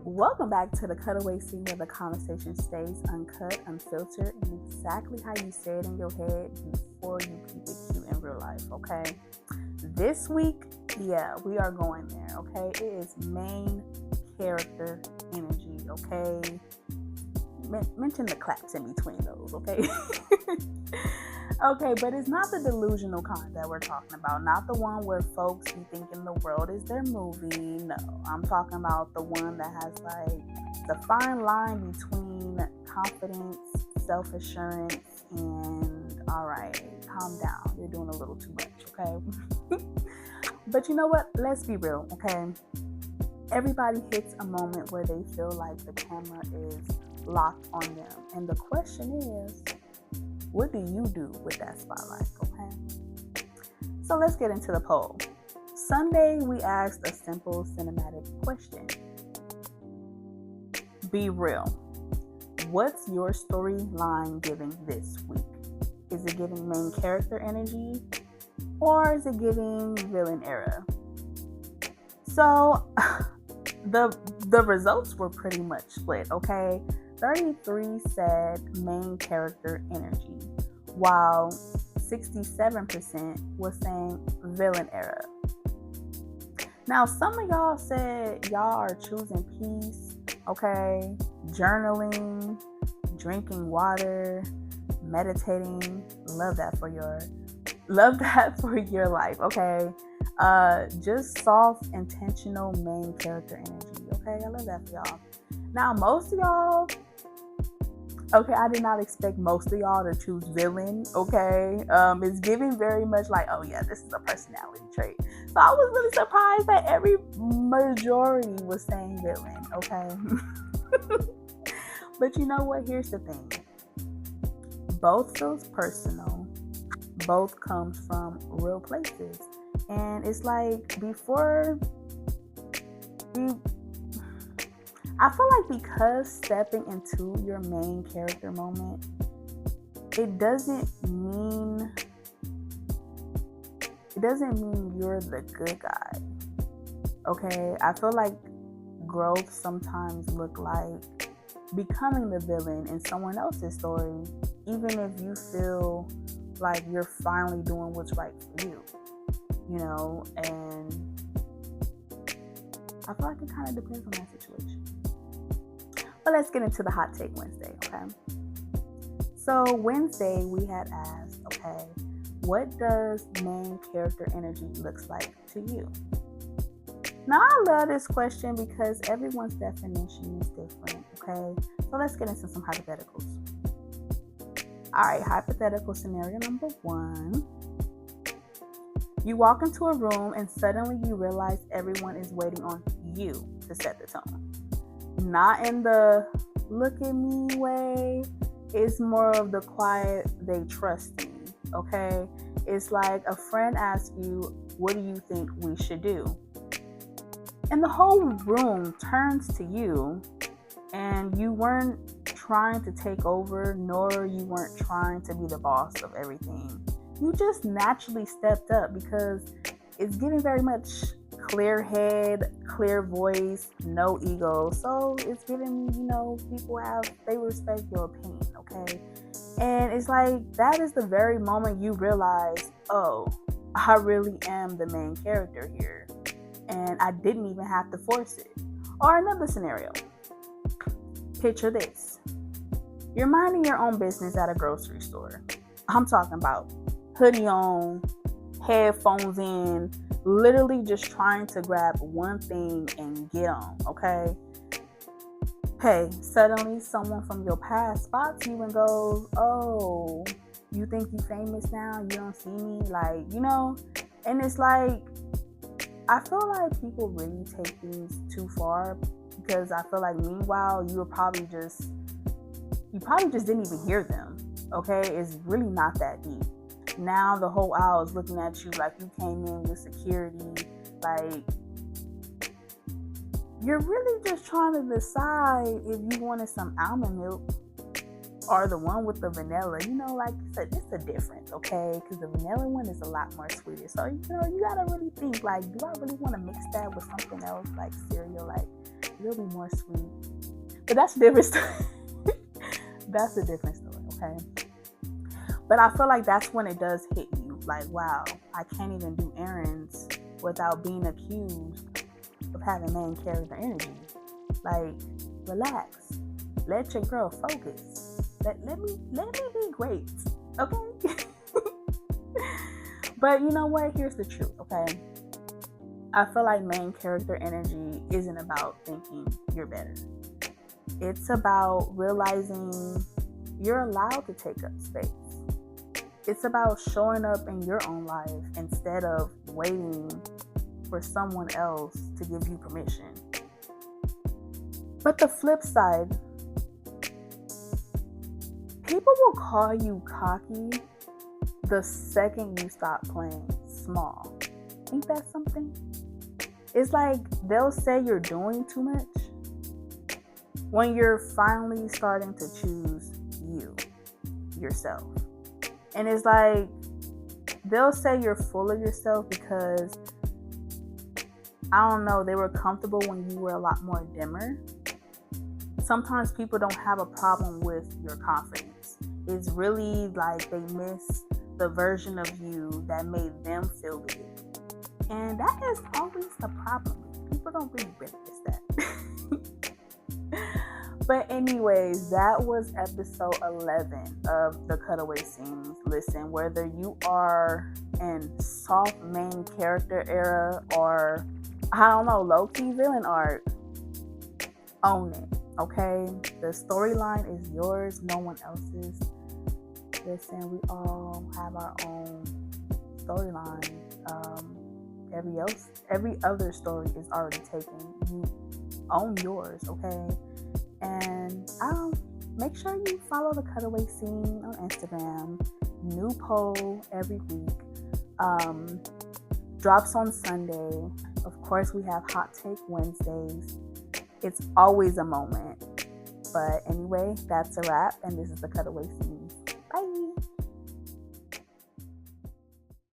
Welcome back to the Cutaway scene where the conversation stays uncut, unfiltered, and exactly how you say it in your head before you keep it cute in real life, okay? This week, we are going there, okay? It is main character energy, okay? Mention the claps in between those, okay? Okay, but it's not the delusional kind that we're talking about. Not the one where folks be thinking the world is their movie. No, I'm talking about the one that has like the fine line between confidence, self-assurance, and all right, calm down. You're doing a little too much, okay? But you know what? Let's be real, okay? Everybody hits a moment where they feel like the camera is locked on them. And the question is, what do you do with that spotlight, okay? So let's get into the poll. Sunday, we asked a simple cinematic question. Be real. What's your storyline giving this week? Is it giving main character energy? Or is it giving villain era? So the results were pretty much split, okay? 33 said main character energy, while 67% was saying villain era. Now, some of y'all said y'all are choosing peace, okay, journaling, drinking water, meditating. Love that for your life, okay? Just soft, intentional main character energy, okay? I love that for y'all. Now, most of y'all, okay, I did not expect most of y'all to choose villain, okay? It's giving very much like, oh yeah, this is a personality trait. So I was really surprised that every majority was saying villain, okay? But you know what? Here's the thing. Both feels personal. Both comes from real places. And it's like I feel like because stepping into your main character moment, it doesn't mean you're the good guy. Okay? I feel like growth sometimes look like becoming the villain in someone else's story, even if you feel like you're finally doing what's right for you. You know, and I feel like it kind of depends on that situation. But let's get into the hot take Wednesday, okay? So Wednesday we had asked, okay, what does main character energy looks like to you? Now I love this question because everyone's definition is different, okay? So let's get into some hypotheticals. All right, hypothetical scenario number 1. You walk into a room and suddenly you realize everyone is waiting on you to set the tone. Not in the look at me way. It's more of the quiet, they trust me, okay? It's like a friend asks you, what do you think we should do? And the whole room turns to you, and you weren't trying to take over, nor you weren't trying to be the boss of everything. You just naturally stepped up because it's giving very much clear head, clear voice, no ego. So it's giving, they respect your opinion, okay? And it's like, that is the very moment you realize, oh, I really am the main character here. And I didn't even have to force it. Or another scenario. Picture this. You're minding your own business at a grocery store. I'm talking about hoodie on, headphones in, literally just trying to grab one thing and get on, okay? Hey, suddenly someone from your past spots you and goes, oh, you think you famous now? You don't see me? Like, and it's like, I feel like people really take things too far because I feel like meanwhile, you probably just didn't even hear them, okay? It's really not that deep. Now the whole aisle is looking at you like you came in with security. Like, you're really just trying to decide if you wanted some almond milk or the one with the vanilla. It's a difference, okay? Because the vanilla one is a lot more sweeter. So, you gotta really think, like, do I really want to mix that with something else, like cereal? Like, It'll be more sweet. But that's a different story. That's a different story, okay? But I feel like that's when it does hit you. Like, wow, I can't even do errands without being accused of having main character energy. Like, relax. Let your girl focus. Let me be great, okay? But you know what? Here's the truth, okay? I feel like main character energy isn't about thinking you're better. It's about realizing you're allowed to take up space. It's about showing up in your own life instead of waiting for someone else to give you permission. But the flip side, people will call you cocky the second you stop playing small. Ain't that something? It's like they'll say you're doing too much when you're finally starting to choose yourself. And it's like they'll say you're full of yourself because, I don't know, they were comfortable when you were a lot more dimmer. Sometimes people don't have a problem with your confidence. It's really like they miss the version of you that made them feel big. And that is always the problem. People don't really witness that. But anyways, that was episode 11 of the Cutaway Scenes. Listen, whether you are in soft main character era or, I don't know, low-key villain arc, own it, okay? The storyline is yours, no one else's. Listen, we all have our own storyline. Every other story is already taken. You own yours, okay? And make sure you follow the Cutaway Scene on Instagram. New poll every week. Drops on Sunday. Of course, we have Hot Take Wednesdays. It's always a moment. But anyway, that's a wrap. And this is the Cutaway Scene. Bye.